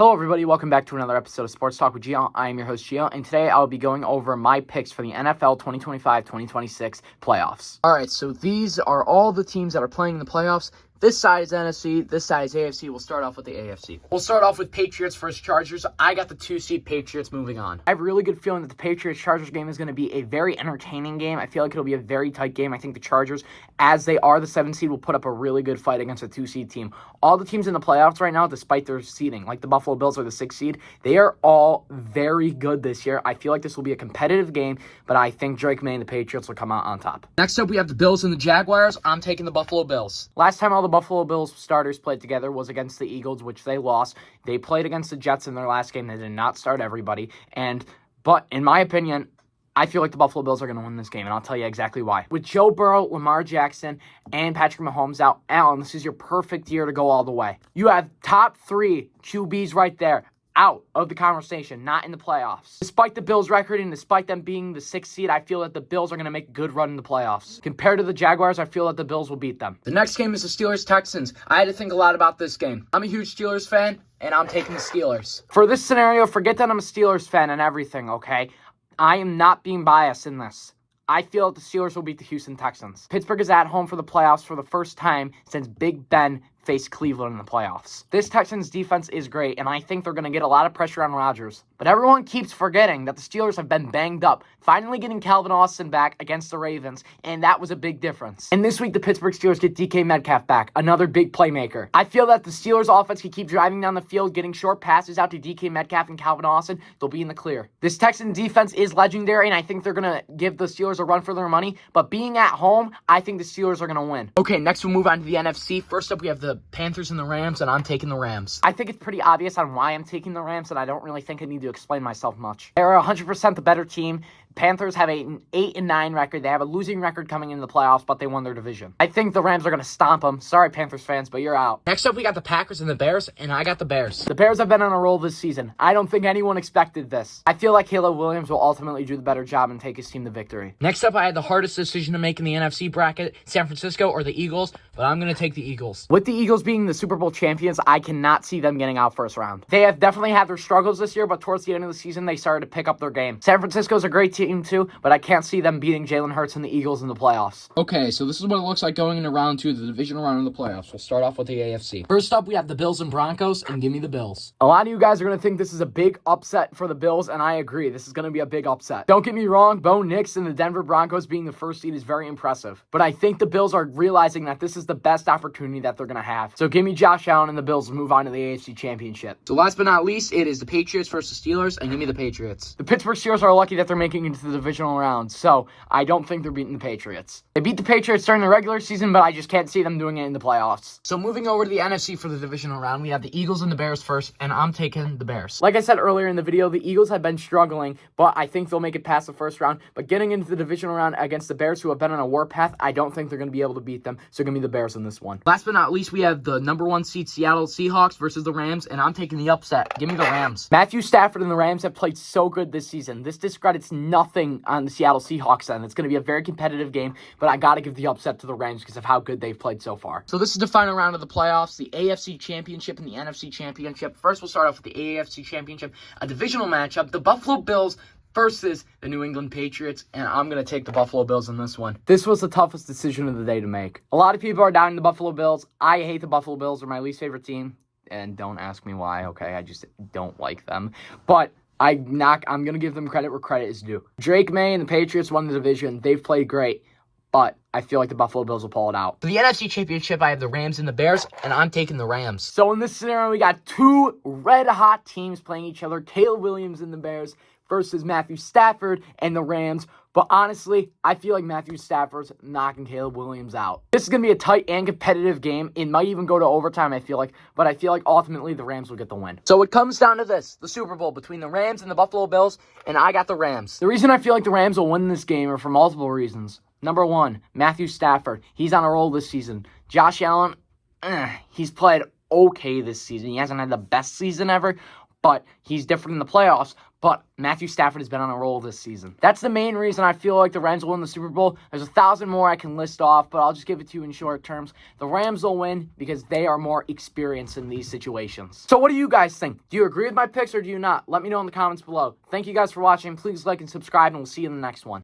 Hello everybody, welcome back to another episode of Sports Talk with Gio. I am your host Gio, and today I'll be going over my picks for the NFL 2025-2026 playoffs. Alright, so these are all the teams that are playing in the playoffs. This side is NFC, this side is AFC. We'll start off with the AFC. We'll start off with Patriots versus Chargers. I got the 2-seed Patriots moving on. I have a really good feeling that the Patriots-Chargers game is going to be a very entertaining game. I feel like it'll be a very tight game. I think the Chargers, as they are the 7-seed, will put up a really good fight against a 2-seed team. All the teams in the playoffs right now, despite their seeding, like the Buffalo Bills are the 6th seed, they are all very good this year. I feel like this will be a competitive game, but I think Drake May and the Patriots will come out on top. Next up, we have the Bills and the Jaguars. I'm taking the Buffalo Bills. Last time all the Buffalo Bills starters played together was against the Eagles, which they lost. They played against the Jets in their last game. They did not start everybody. But in my opinion, I feel like the Buffalo Bills are going to win this game, and I'll tell you exactly why. With Joe Burrow, Lamar Jackson, and Patrick Mahomes out, Allen, this is your perfect year to go all the way. You have top 3 QBs right there, out of the conversation, not in the playoffs. Despite the Bills' record and despite them being the 6th seed, I feel that the Bills are going to make a good run in the playoffs. Compared to the Jaguars, I feel that the Bills will beat them. The next game is the Steelers-Texans. I had to think a lot about this game. I'm a huge Steelers fan, and I'm taking the Steelers. For this scenario, forget that I'm a Steelers fan and everything, okay? I am not being biased in this. I feel that the Steelers will beat the Houston Texans. Pittsburgh is at home for the playoffs for the first time since Big Ben faced Cleveland in the playoffs. This Texans defense is great, and I think they're going to get a lot of pressure on Rodgers. But everyone keeps forgetting that the Steelers have been banged up, finally getting Calvin Austin back against the Ravens, and that was a big difference. And this week, the Pittsburgh Steelers get DK Metcalf back, another big playmaker. I feel that the Steelers offense can keep driving down the field, getting short passes out to DK Metcalf and Calvin Austin. They'll be in the clear. This Texan defense is legendary, and I think they're going to give the Steelers a run for their money. But being at home, I think the Steelers are going to win. Okay, next we'll move on to the NFC. First up, we have the Panthers and the Rams, and I'm taking the Rams. I think it's pretty obvious on why I'm taking the Rams, and I don't really think I need to explain myself much. They're 100% the better team. Panthers have an 8-9 record. They have a losing record coming into the playoffs, but they won their division. I think the Rams are going to stomp them. Sorry, Panthers fans, but you're out. Next up, we got the Packers and the Bears, and I got the Bears. The Bears have been on a roll this season. I don't think anyone expected this. I feel like Caleb Williams will ultimately do the better job and take his team to victory. Next up, I had the hardest decision to make in the NFC bracket, San Francisco or the Eagles, but I'm going to take the Eagles. With the Eagles being the Super Bowl champions, I cannot see them getting out first round. They have definitely had their struggles this year, but towards the end of the season, they started to pick up their game. San Francisco's a great team too, but I can't see them beating Jalen Hurts and the Eagles in the playoffs. Okay, so this is what it looks like going into round 2, the divisional round of the playoffs. We'll start off with the AFC. First up, we have the Bills and Broncos, and give me the Bills. A lot of you guys are going to think this is a big upset for the Bills, and I agree. This is going to be a big upset. Don't get me wrong, Bo Nix and the Denver Broncos being the first seed is very impressive, but I think the Bills are realizing that this is the best opportunity that they're going to have. So give me Josh Allen and the Bills to move on to the AFC Championship. So last but not least, it is the Patriots versus Steelers, and give me the Patriots. The Pittsburgh Steelers are lucky that they're making it into the divisional round, so I don't think they're beating the Patriots. They beat the Patriots during the regular season, but I just can't see them doing it in the playoffs. So moving over to the NFC for the divisional round, we have the Eagles and the Bears first, and I'm taking the Bears. Like I said earlier in the video, the Eagles have been struggling, but I think they'll make it past the first round. But getting into the divisional round against the Bears, who have been on a warpath, I don't think they're going to be able to beat them, so give me the Bears in this one. Last but not least, we have the number 1 seed Seattle Seahawks versus the Rams, and I'm taking the upset. Give me the Rams. Matthew Stafford and the Rams have played so good this season. This discredits nothing on the Seattle Seahawks end. It's going to be a very competitive game, but I got to give the upset to the Rams because of how good they've played so far. So this is the final round of the playoffs, the AFC Championship and the NFC Championship. First, we'll start off with the AFC Championship, a divisional matchup, the Buffalo Bills versus the New England Patriots, and I'm going to take the Buffalo Bills in this one. This was the toughest decision of the day to make. A lot of people are down the Buffalo Bills. I hate the Buffalo Bills. They're my least favorite team, and don't ask me why, okay? I just don't like them. But I'm going to give them credit where credit is due. Drake May and the Patriots won the division. They've played great, but I feel like the Buffalo Bills will pull it out. For the NFC Championship, I have the Rams and the Bears, and I'm taking the Rams. So in this scenario, we got 2 red-hot teams playing each other, Caleb Williams and the Bears versus Matthew Stafford and the Rams. But honestly, I feel like Matthew Stafford's knocking Caleb Williams out. This is going to be a tight and competitive game. It might even go to overtime, I feel like. But I feel like ultimately the Rams will get the win. So it comes down to this, the Super Bowl between the Rams and the Buffalo Bills, and I got the Rams. The reason I feel like the Rams will win this game are for multiple reasons. Number 1, Matthew Stafford. He's on a roll this season. Josh Allen, he's played okay this season. He hasn't had the best season ever, but he's different in the playoffs. But Matthew Stafford has been on a roll this season. That's the main reason I feel like the Rams will win the Super Bowl. There's 1,000 more I can list off, but I'll just give it to you in short terms. The Rams will win because they are more experienced in these situations. So what do you guys think? Do you agree with my picks or do you not? Let me know in the comments below. Thank you guys for watching. Please like and subscribe, and we'll see you in the next one.